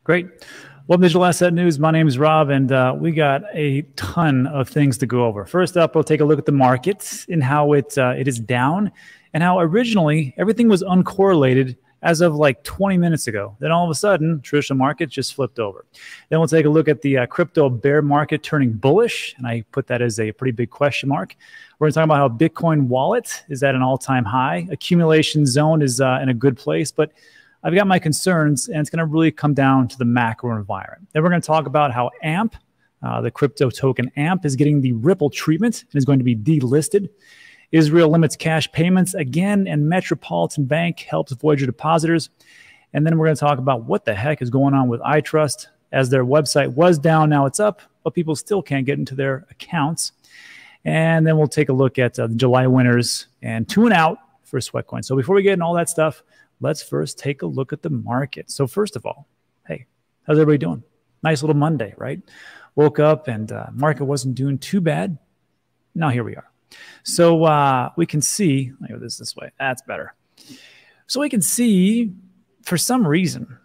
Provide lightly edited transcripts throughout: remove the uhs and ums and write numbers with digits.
Great. Welcome to Digital Asset News. My name is Rob, and we got a ton of things to go over. First up, we'll take a look at the markets and how it is down, and how originally everything was uncorrelated as of like 20 minutes ago. Then all of a sudden, traditional market just flipped over. Then we'll take a look at the crypto bear market turning bullish, and I put that as a pretty big question mark. We're going to talk about how Bitcoin wallet is at an all-time high. Accumulation zone is in a good place, but I've got my concerns, and it's going to really come down to the macro environment. Then we're going to talk about how AMP, the crypto token AMP, is getting the Ripple treatment and is going to be delisted. Israel limits cash payments again, and Metropolitan Bank helps Voyager depositors. And then we're going to talk about what the heck is going on with iTrust, as their website was down, now it's up, but people still can't get into their accounts. And then we'll take a look at the July winners and tune out for Sweatcoin. So before we get into all that stuff, let's first take a look at the market. So first of all, hey, how's everybody doing? Nice little Monday, right? Woke up and market wasn't doing too bad. Now here we are. So we can see, let me go this way. That's better. So we can see, for some reason,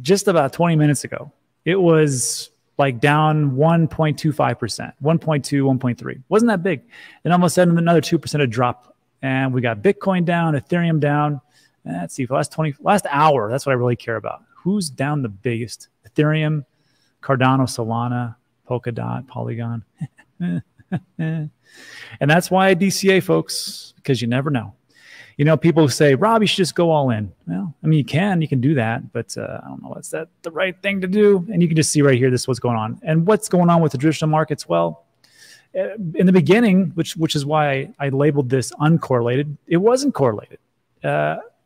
just about 20 minutes ago, it was like down 1.25%, 1.2, 1.3. Wasn't that big. Then all of a sudden, another 2% drop. And we got Bitcoin down, Ethereum down. Let's see, for last hour, that's what I really care about. Who's down the biggest? Ethereum, Cardano, Solana, Polkadot, Polygon. And that's why I DCA, folks, because you never know. You know, people say, Rob, you should just go all in. Well, I mean, you can do that, but I don't know, is that the right thing to do? And you can just see right here, this is what's going on. And what's going on with the traditional markets? Well, in the beginning, which is why I labeled this uncorrelated, it wasn't correlated.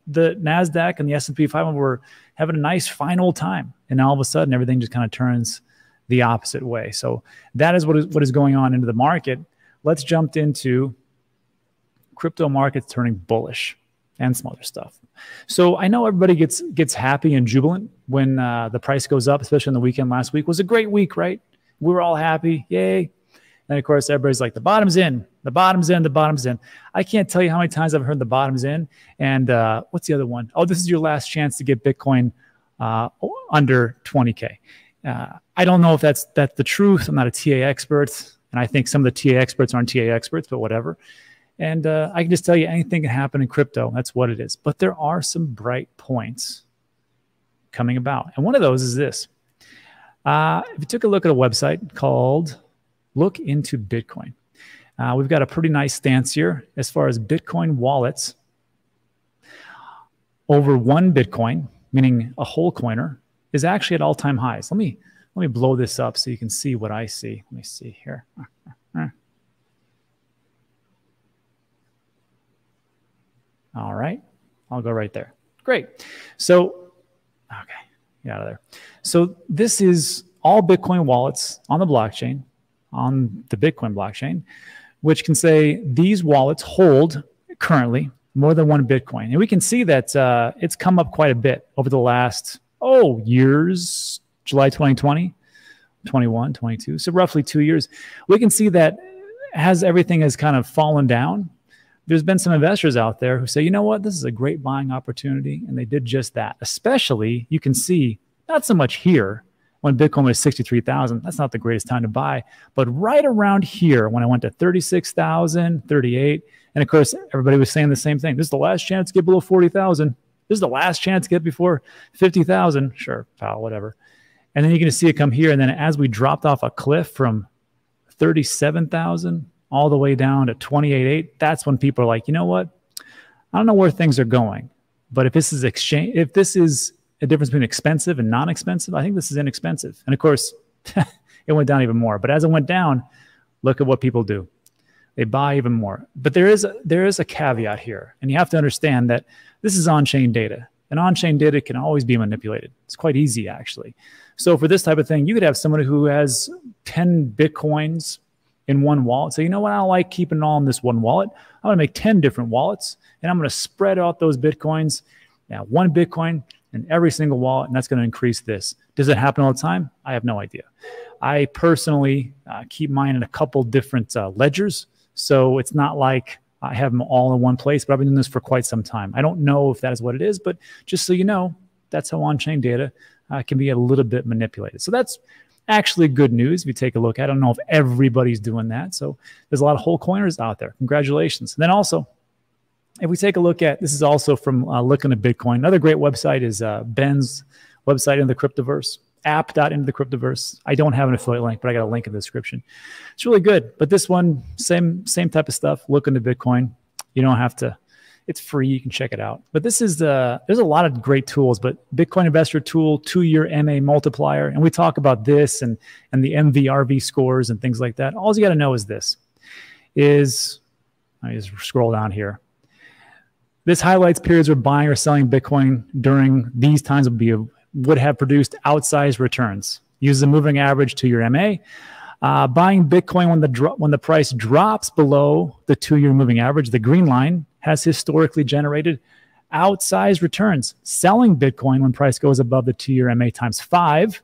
The NASDAQ and the S&P 500 were having a nice, fine old time. And all of a sudden, everything just kind of turns the opposite way. So that is what is going on into the market. Let's jump into crypto markets turning bullish and some other stuff. So I know everybody gets happy and jubilant when the price goes up, especially on the weekend last week. It was a great week, right? We were all happy. Yay. And of course, everybody's like, the bottom's in, the bottom's in, the bottom's in. I can't tell you how many times I've heard the bottom's in. And what's the other one? Oh, this is your last chance to get Bitcoin under 20K. I don't know if that's the truth. I'm not a TA expert. And I think some of the TA experts aren't TA experts, but whatever. And I can just tell you anything can happen in crypto. That's what it is. But there are some bright points coming about. And one of those is this. If you took a look at a website called Look Into Bitcoin, we've got a pretty nice stance here as far as Bitcoin wallets. Over 1 Bitcoin, meaning a whole coiner, is actually at all-time highs. Let me blow this up so you can see what I see. Let me see here. All right. I'll go right there. Great. So, okay, get out of there. So this is all Bitcoin wallets on the blockchain, on the Bitcoin blockchain, which can say these wallets hold currently more than 1 Bitcoin. And we can see that it's come up quite a bit over the last, years, July 2020, 21, 22. So roughly 2 years. We can see that as everything has kind of fallen down, there's been some investors out there who say, you know what, this is a great buying opportunity. And they did just that. Especially, you can see, not so much here, when Bitcoin was 63,000, that's not the greatest time to buy. But right around here, when I went to 36,000, 38, and of course, everybody was saying the same thing. This is the last chance to get below 40,000. This is the last chance to get before 50,000. Sure, pal, whatever. And then you're going to see it come here. And then as we dropped off a cliff from 37,000 all the way down to 28.8, that's when people are like, you know what? I don't know where things are going. But if this is if this is a difference between expensive and non-expensive, I think this is inexpensive. And of course, it went down even more. But as it went down, look at what people do. They buy even more. But there is a caveat here. And you have to understand that this is on-chain data. And on-chain data can always be manipulated. It's quite easy, actually. So for this type of thing, you could have somebody who has 10 Bitcoins in one wallet. So you know what? I don't like keeping it all in this one wallet. I'm going to make 10 different wallets, and I'm going to spread out those Bitcoins. Now, 1 Bitcoin in every single wallet, and that's going to increase this. Does it happen all the time? I have no idea. I personally keep mine in a couple different ledgers. So it's not like I have them all in one place, but I've been doing this for quite some time. I don't know if that is what it is, but just so you know, that's how on-chain data can be a little bit manipulated. So that's actually good news if you take a look. I don't know if everybody's doing that. So there's a lot of whole coiners out there. Congratulations. And then also, if we take a look at, this is also from Looking at Bitcoin. Another great website is Ben's website in the Cryptoverse, app.intothe-cryptoverse. I don't have an affiliate link, but I got a link in the description. It's really good. But this one, same type of stuff. Look into Bitcoin. You don't have to, it's free. You can check it out. But this is there's a lot of great tools, but Bitcoin Investor Tool, 2-year MA multiplier. And we talk about this and the MVRV scores and things like that. All you got to know is this, let me just scroll down here. This highlights periods where buying or selling Bitcoin during these times would have produced outsized returns. Use the moving average to your MA. Buying Bitcoin when the price drops below the 2-year moving average, the green line, has historically generated outsized returns. Selling Bitcoin when price goes above the 2-year MA times 5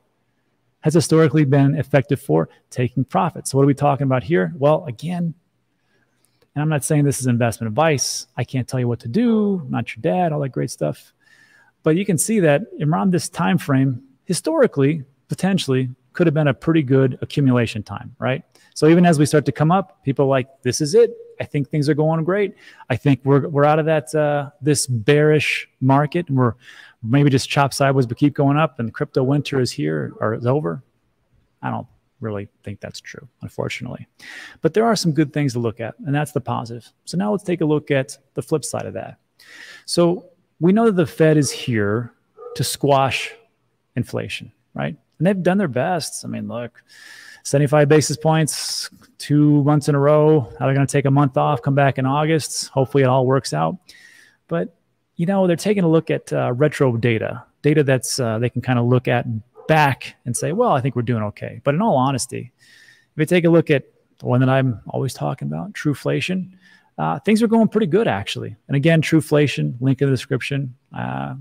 has historically been effective for taking profits. So what are we talking about here? Well, again, and I'm not saying this is investment advice. I can't tell you what to do. I'm not your dad, all that great stuff. But you can see that around this time frame, historically, potentially, could have been a pretty good accumulation time, right? So even as we start to come up, people are like, this is it. I think things are going great. I think we're out of that this bearish market. And we're maybe just chop sideways, but keep going up. And the crypto winter is here or is over. I don't really think that's true, unfortunately. But there are some good things to look at, and that's the positive. So now let's take a look at the flip side of that. So we know that the Fed is here to squash inflation, right? And they've done their best. I mean, look, 75 basis points, 2 months in a row. Now they're going to take a month off, come back in August. Hopefully it all works out. But, you know, they're taking a look at retro data that's they can kind of look at back and say, well, I think we're doing okay. But in all honesty, if you take a look at the one that I'm always talking about, Trueflation, things are going pretty good, actually. And again, Trueflation, link in the description.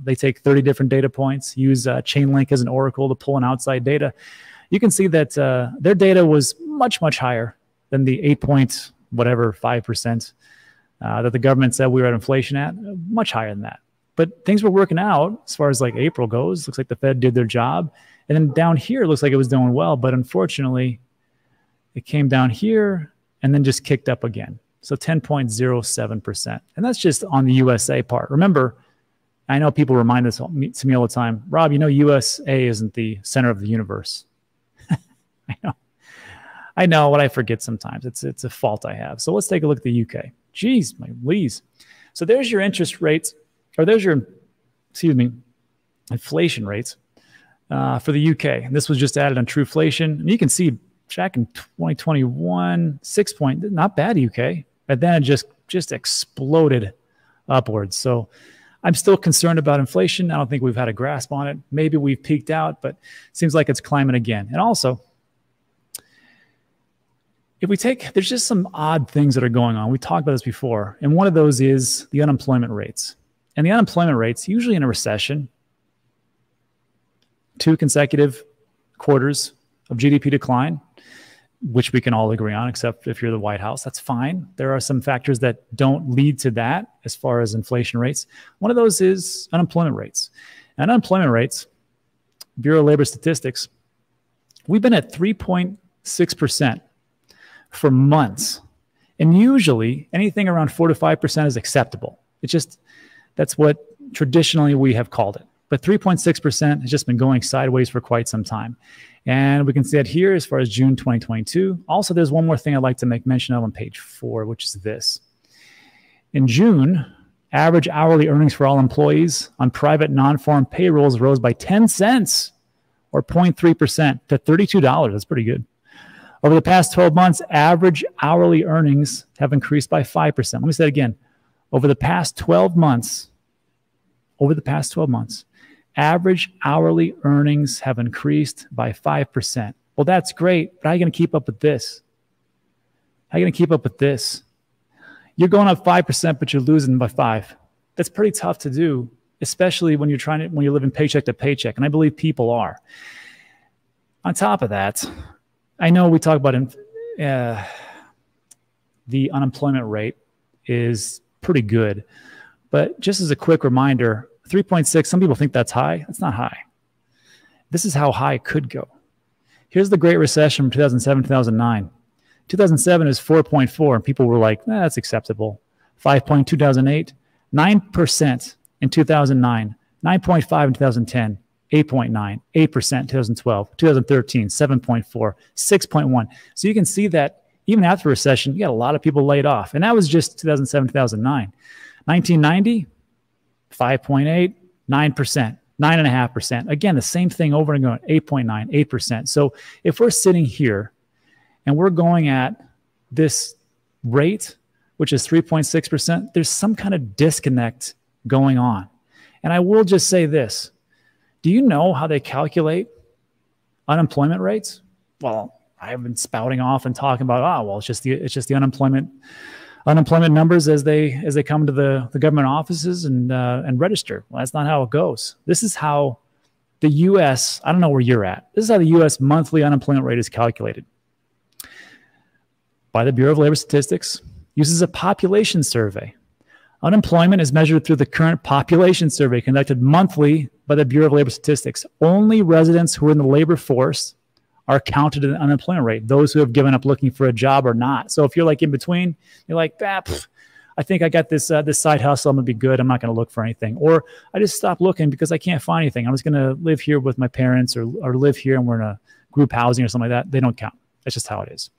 They take 30 different data points, use Chainlink as an oracle to pull in outside data. You can see that their data was much, much higher than the 8.5% that the government said we were at inflation at, much higher than that. But things were working out as far as like April goes. Looks like the Fed did their job. And then down here, it looks like it was doing well. But unfortunately, it came down here and then just kicked up again. So 10.07%. And that's just on the USA part. Remember, I know people remind this to me all the time, Rob, you know USA isn't the center of the universe. I know what I forget sometimes. It's a fault I have. So let's take a look at the UK. Geez, my please. So there's your interest rates, or there's your, inflation rates for the UK. And this was just added on Trueflation. And you can see back in 2021, 6 point, not bad UK. But then it just exploded upwards. So I'm still concerned about inflation. I don't think we've had a grasp on it. Maybe we've peaked out, but it seems like it's climbing again. And also, if we take, there's just some odd things that are going on. We talked about this before. And one of those is the unemployment rates. And the unemployment rates, usually in a recession, 2 consecutive quarters of GDP decline, which we can all agree on, except if you're the White House, that's fine. There are some factors that don't lead to that as far as inflation rates. One of those is unemployment rates. And unemployment rates, Bureau of Labor Statistics, we've been at 3.6% for months. And usually anything around 4 to 5% is acceptable. It's just, that's what traditionally we have called it. But 3.6% has just been going sideways for quite some time. And we can see that here as far as June 2022. Also, there's one more thing I'd like to make mention of on page 4, which is this. In June, average hourly earnings for all employees on private non-farm payrolls rose by 10 cents or 0.3% to $32. That's pretty good. Over the past 12 months, average hourly earnings have increased by 5%. Let me say it again. Over the past 12 months, average hourly earnings have increased by 5%. Well, that's great, but how are you going to keep up with this? How are you going to keep up with this? You're going up 5%, but you're losing by 5. That's pretty tough to do, especially when you're living paycheck to paycheck, and I believe people are. On top of that, I know we talk about the unemployment rate is pretty good, but just as a quick reminder, 3.6, some people think that's high. That's not high. This is how high it could go. Here's the Great Recession from 2007, 2009. 2007 is 4.4, and people were like, that's acceptable. 5.2 2008, 9% in 2009, 9.5 in 2010, 8.9, 8% in 2012, 2013, 7.4, 6.1. So you can see that even after recession, you got a lot of people laid off. And that was just 2007, 2009. 1990, 5.8, 9%, 9.5%. Again, the same thing over and over, 8.9, 8%. So if we're sitting here and we're going at this rate, which is 3.6%, there's some kind of disconnect going on. And I will just say this. Do you know how they calculate unemployment rates? Well, I have been spouting off and talking about, it's just the unemployment numbers as they come to the government offices and register. Well, that's not how it goes. This is how the U.S., I don't know where you're at. This is how the U.S. monthly unemployment rate is calculated. By the Bureau of Labor Statistics, uses a population survey. Unemployment is measured through the current population survey conducted monthly by the Bureau of Labor Statistics. Only residents who are in the labor force are counted in the unemployment rate. Those who have given up looking for a job or not. So if you're like in between, you're like, I think I got this side hustle. I'm gonna be good. I'm not gonna look for anything. Or I just stopped looking because I can't find anything. I'm just gonna live here with my parents or live here and we're in a group housing or something like that. They don't count. That's just how it is.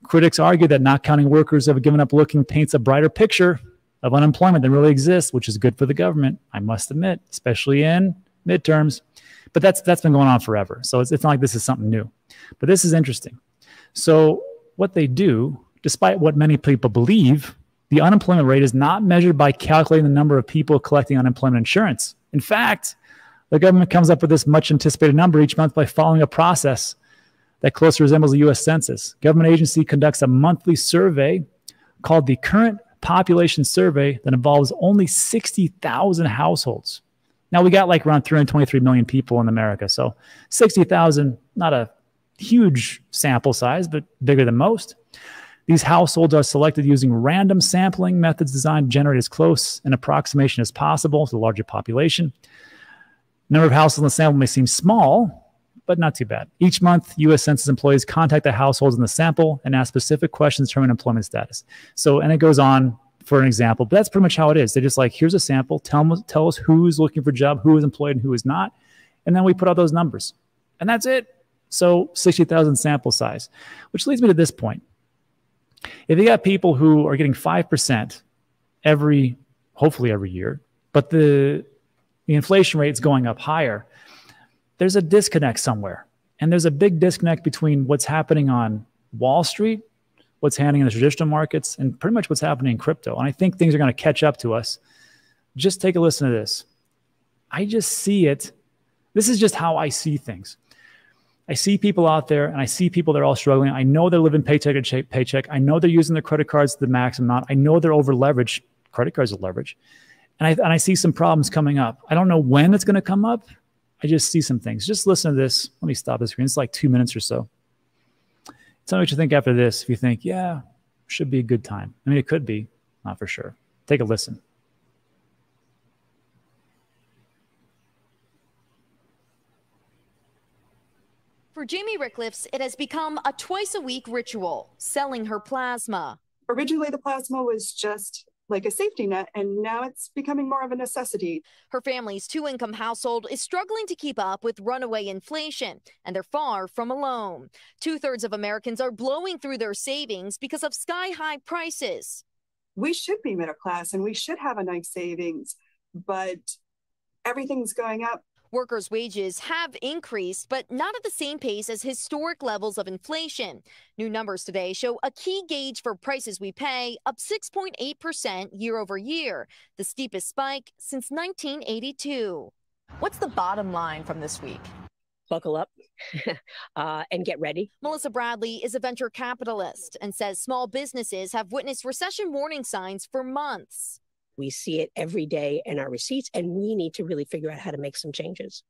Critics argue that not counting workers who have given up looking paints a brighter picture of unemployment than really exists, which is good for the government, I must admit, especially in midterms. But that's been going on forever. So it's not like this is something new. But this is interesting. So what they do, despite what many people believe, the unemployment rate is not measured by calculating the number of people collecting unemployment insurance. In fact, the government comes up with this much anticipated number each month by following a process that closely resembles the U.S. Census. Government agency conducts a monthly survey called the Current Population Survey that involves only 60,000 households. Now, we got like around 323 million people in America. So 60,000, not a huge sample size, but bigger than most. These households are selected using random sampling methods designed to generate as close an approximation as possible to the larger population. Number of households in the sample may seem small, but not too bad. Each month, U.S. Census employees contact the households in the sample and ask specific questions to determine employment status. So, and it goes on for an example, but that's pretty much how it is. They're just like, here's a sample, tell us who's looking for a job, who is employed and who is not. And then we put out those numbers. And that's it. So 60,000 sample size, which leads me to this point. If you got people who are getting 5% hopefully every year, but the inflation rate is going up higher, there's a disconnect somewhere. And there's a big disconnect between what's happening on Wall Street, what's happening in the traditional markets, and pretty much what's happening in crypto. And I think things are going to catch up to us. Just take a listen to this. I just see it. This is just how I see things. I see people out there and I see people that are all struggling. I know they're living paycheck to paycheck. I know they're using their credit cards to the maximum amount. I know they're over leveraged. Credit cards are leveraged. And I see some problems coming up. I don't know when it's going to come up. I just see some things. Just listen to this. Let me stop the screen. It's like 2 minutes or so. Tell me what you think after this. If you think, yeah, should be a good time. I mean, it could be, not for sure. Take a listen. For Jamie Rickliffs, it has become a twice-a-week ritual, selling her plasma. Originally, the plasma was just like a safety net, and now it's becoming more of a necessity. Her family's two-income household is struggling to keep up with runaway inflation, and they're far from alone. 2/3 of Americans are blowing through their savings because of sky-high prices. We should be middle class, and we should have a nice savings, but everything's going up. Workers' wages have increased, but not at the same pace as historic levels of inflation. New numbers today show a key gauge for prices we pay up 6.8% year over year, the steepest spike since 1982. What's the bottom line from this week? Buckle up and get ready. Melissa Bradley is a venture capitalist and says small businesses have witnessed recession warning signs for months. We see it every day in our receipts, and we need to really figure out how to make some changes.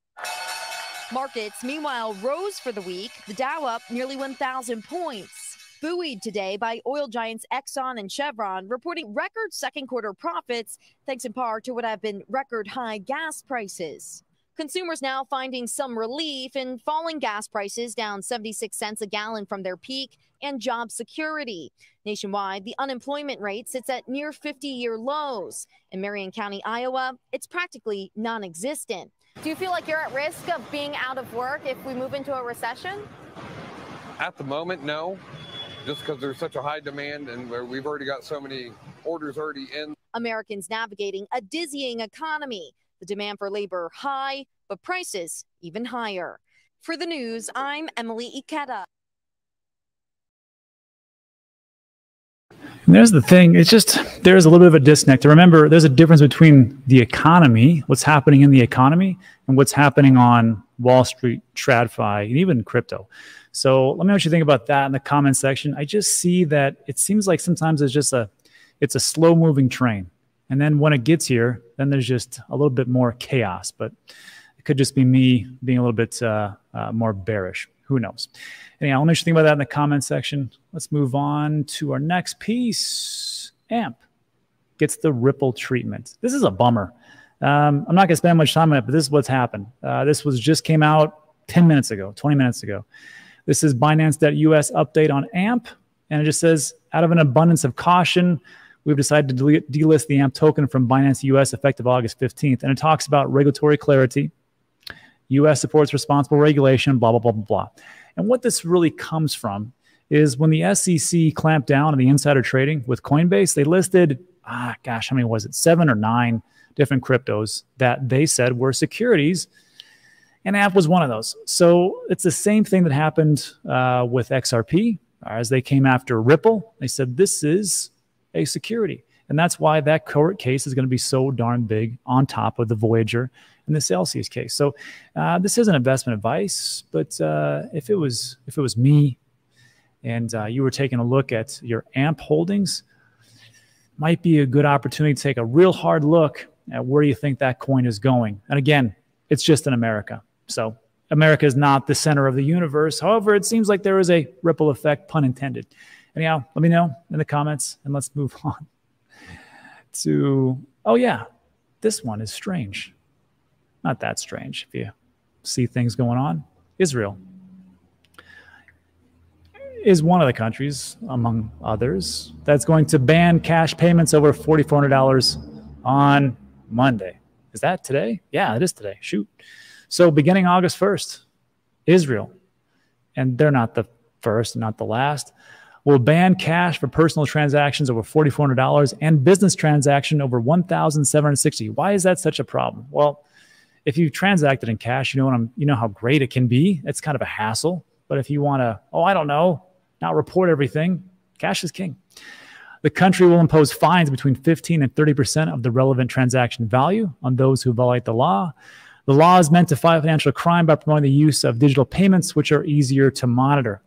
Markets, meanwhile, rose for the week, the Dow up nearly 1,000 points. buoyed today by oil giants Exxon and Chevron, reporting record second quarter profits, thanks in part to what have been record high gas prices. Consumers now finding some relief in falling gas prices, down 76 cents a gallon from their peak, and job security. Nationwide, the unemployment rate sits at near 50-year lows. In Marion County, Iowa, it's practically non-existent. Do you feel like you're at risk of being out of work if we move into a recession? At the moment, no, just because there's such a high demand and we've already got so many orders already in. Americans navigating a dizzying economy. The demand for labor high, but prices even higher. For the news, I'm Emily Ikeda. And there's the thing. It's just, there's a little bit of a disconnect. Remember, there's a difference between the economy, what's happening in the economy, and what's happening on Wall Street, TradFi, and even crypto. So let me know what you think about that in the comment section. I just see that it seems like sometimes it's a slow moving train. And then when it gets here, then there's just a little bit more chaos. But it could just be me being a little bit more bearish. Who knows? Anyhow, let me know what you think about that in the comment section. Let's move on to our next piece. AMP gets the Ripple treatment. This is a bummer. I'm not going to spend much time on it, but this is what's happened. This just came out 10 minutes ago, 20 minutes ago. This is Binance.us update on AMP. And it just says, out of an abundance of caution, we've decided to delist the AMP token from Binance US effective August 15th. And it talks about regulatory clarity. US supports responsible regulation, blah, blah, blah, blah, blah. And what this really comes from is when the SEC clamped down on the insider trading with Coinbase, they listed, how many was it? 7 or 9 different cryptos that they said were securities. And AMP was one of those. So it's the same thing that happened with XRP. As they came after Ripple, they said this is a security. And that's why that court case is going to be so darn big on top of the Voyager and the Celsius case. So this isn't investment advice, but if it was me and you were taking a look at your AMP holdings, might be a good opportunity to take a real hard look at where you think that coin is going. And again, it's just in America. So America is not the center of the universe. However, it seems like there is a ripple effect, pun intended. Anyhow, let me know in the comments, and let's move on to, oh yeah, this one is strange. Not that strange if you see things going on. Israel is one of the countries, among others, that's going to ban cash payments over $4,400 on Monday. Is that today? Yeah, it is today. Shoot. So beginning August 1st, Israel, and they're not the first, not the last, will ban cash for personal transactions over $4,400 and business transaction over $1,760. Why is that such a problem? Well, if you transacted in cash, you know how great it can be. It's kind of a hassle. But if you want to, not report everything, cash is king. The country will impose fines between 15 and 30% of the relevant transaction value on those who violate the law. The law is meant to fight financial crime by promoting the use of digital payments, which are easier to monitor.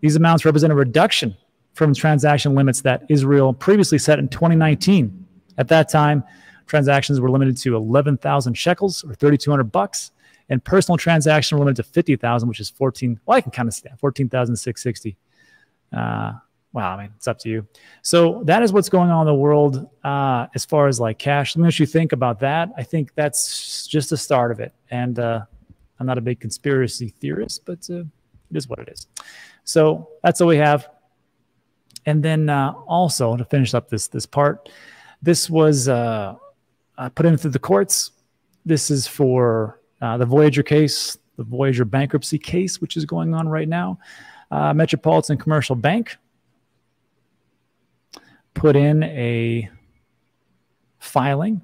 These amounts represent a reduction from transaction limits that Israel previously set in 2019. At that time, transactions were limited to 11,000 shekels or $3,200, and personal transactions were limited to 50,000, which is 14. Well, I can kind of see that 14,660. Wow, I mean, it's up to you. So that is what's going on in the world as far as like cash. Let me know what you think about that. I think that's just the start of it. And I'm not a big conspiracy theorist, but it is what it is. So that's all we have. And then also to finish up this part, this was put into the courts. This is for the Voyager case, the Voyager bankruptcy case, which is going on right now. Metropolitan Commercial Bank put in a filing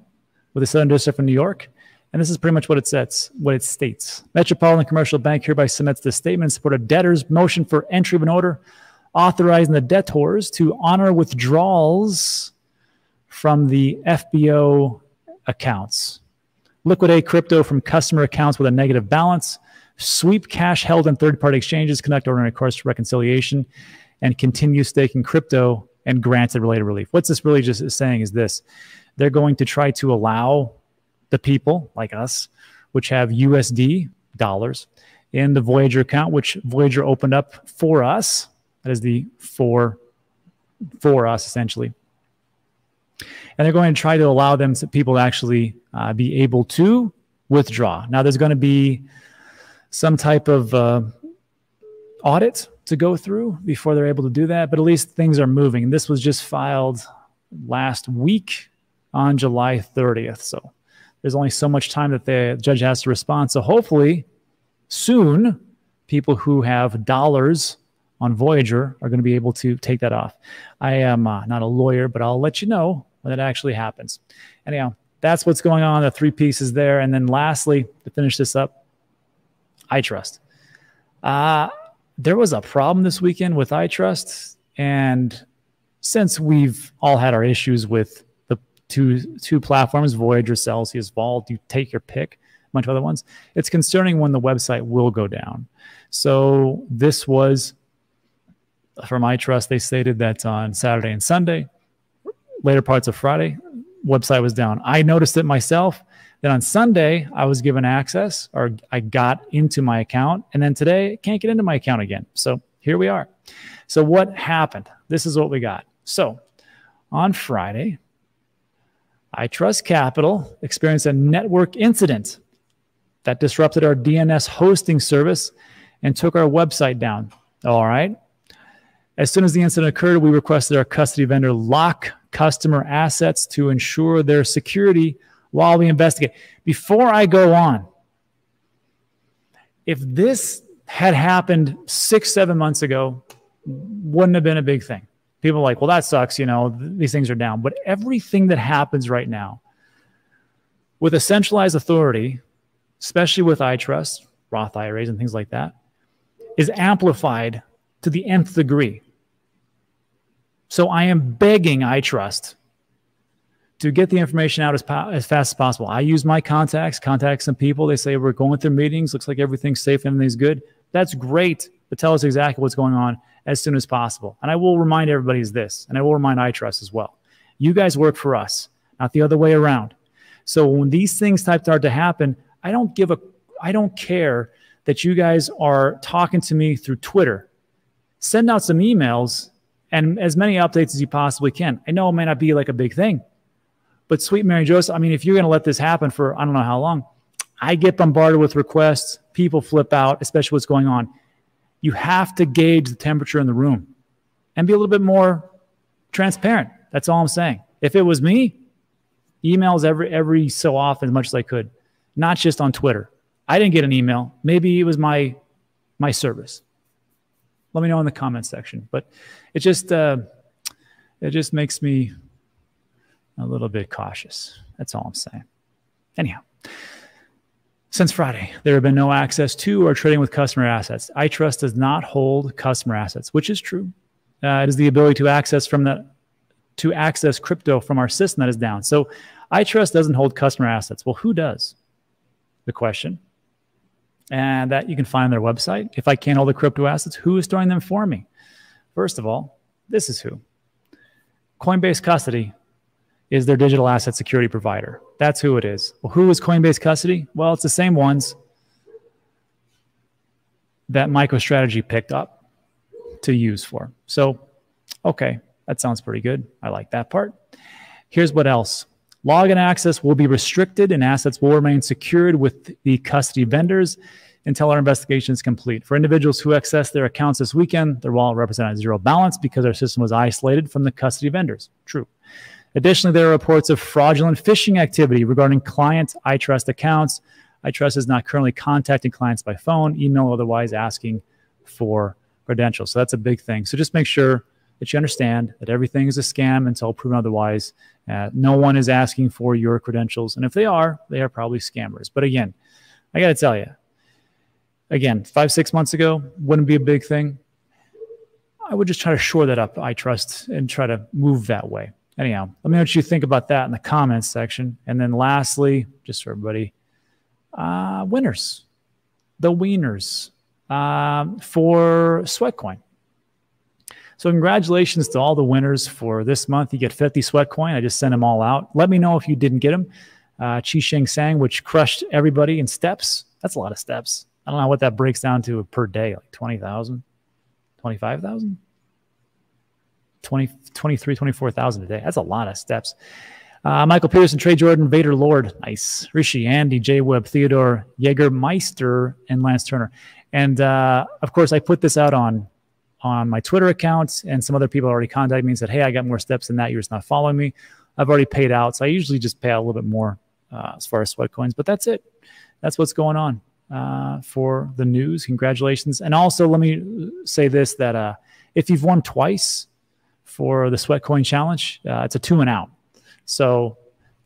with the Southern District of New York. And this is pretty much what it says, what it states. Metropolitan Commercial Bank hereby submits this statement in support of debtors' motion for entry of an order authorizing the debtors to honor withdrawals from the FBO accounts, liquidate crypto from customer accounts with a negative balance, sweep cash held in third-party exchanges, conduct ordinary course reconciliation, and continue staking crypto and granted related relief. What's this really just saying is this. They're going to try to allow the people like us, which have USD dollars in the Voyager account, which Voyager opened up for us That is the for us, essentially. And they're going to try to allow people to actually be able to withdraw. Now, there's going to be some type of audit to go through before they're able to do that, but at least things are moving. And this was just filed last week on July 30th. So there's only so much time that the judge has to respond. So hopefully soon, people who have dollars on Voyager are going to be able to take that off. I am not a lawyer, but I'll let you know when it actually happens. Anyhow, that's what's going on, the three pieces there. And then lastly, to finish this up, iTrust. There was a problem this weekend with iTrust, and since we've all had our issues with the two platforms, Voyager, Celsius, Vault, you take your pick, a bunch of other ones, it's concerning when the website will go down. So this was from iTrust. They stated that on Saturday and Sunday, later parts of Friday, website was down. I noticed it myself. Then on Sunday, I was given access, or I got into my account. And then today, I can't get into my account again. So here we are. So what happened? This is what we got. So on Friday, iTrust Capital experienced a network incident that disrupted our DNS hosting service and took our website down. All right. As soon as the incident occurred, we requested our custody vendor lock customer assets to ensure their security while we investigate. Before I go on, if this had happened 6-7 months ago, wouldn't have been a big thing. People are like, well, that sucks, you know, these things are down. But everything that happens right now with a centralized authority, especially with iTrust, Roth IRAs and things like that, is amplified to the nth degree. So I am begging iTrust to get the information out as fast as possible. I use my contacts, contact some people. They say, we're going through meetings. Looks like everything's safe, everything's good. That's great, but tell us exactly what's going on as soon as possible. And I will remind everybody of this, and I will remind iTrust as well. You guys work for us, not the other way around. So when these things start to happen, I don't care that you guys are talking to me through Twitter. Send out some emails and as many updates as you possibly can. I know it may not be like a big thing, but sweet Mary Joseph, I mean, if you're going to let this happen for I don't know how long, I get bombarded with requests. People flip out, especially what's going on. You have to gauge the temperature in the room and be a little bit more transparent. That's all I'm saying. If it was me, emails every so often as much as I could, not just on Twitter. I didn't get an email. Maybe it was my service. Let me know in the comments section. But it just makes me a little bit cautious. That's all I'm saying. Anyhow, since Friday, there have been no access to or trading with customer assets. iTrust does not hold customer assets, which is true. It is the ability to access crypto from our system that is down. So iTrust doesn't hold customer assets. Well, who does? The question. And that you can find on their website. If I can't hold the crypto assets, who is storing them for me? First of all, this is who. Coinbase Custody is their digital asset security provider. That's who it is. Well, who is Coinbase Custody? Well, it's the same ones that MicroStrategy picked up to use for. So, okay, that sounds pretty good. I like that part. Here's what else. Login access will be restricted and assets will remain secured with the custody vendors until our investigation is complete. For individuals who access their accounts this weekend, their wallet represented zero balance because our system was isolated from the custody vendors. True. Additionally, there are reports of fraudulent phishing activity regarding client iTrust accounts. iTrust is not currently contacting clients by phone, email, or otherwise asking for credentials. So that's a big thing. So just make sure that you understand that everything is a scam until proven otherwise. No one is asking for your credentials. And if they are probably scammers. But again, I got to tell you, again, 5-6 months ago, wouldn't be a big thing. I would just try to shore that up, iTrust, and try to move that way. Anyhow, let me know what you think about that in the comments section. And then lastly, just for everybody, winners, the wieners for Sweatcoin. So congratulations to all the winners for this month. You get 50 Sweatcoin. I just sent them all out. Let me know if you didn't get them. Chi Sheng Sang, which crushed everybody in steps. That's a lot of steps. I don't know what that breaks down to per day, like 20,000, 25,000. 24,000 a day. That's a lot of steps. Michael Pearson, Trey Jordan, Vader Lord, nice. Rishi, Andy, J Webb, Theodore, Jägermeister, and Lance Turner. And of course, I put this out on my Twitter account, and some other people already contacted me and said, hey, I got more steps than that. You're just not following me. I've already paid out. So I usually just pay out a little bit more as far as sweat coins, but that's it. That's what's going on for the news. Congratulations. And also, let me say this, that if you've won twice for the sweat coin challenge, it's a 2 and out. So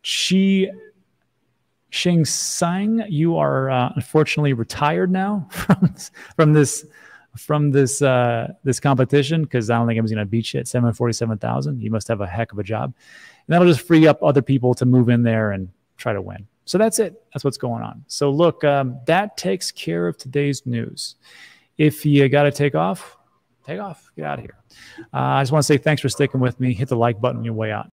Xing Sang, you are unfortunately retired now from this competition, because I don't think I'm going to beat you at 747,000. You must have a heck of a job, and that'll just free up other people to move in there and try to win. So that's it. That's what's going on. So look, that takes care of today's news. If you got to take off, get out of here. I just want to say thanks for sticking with me. Hit the like button on your way out.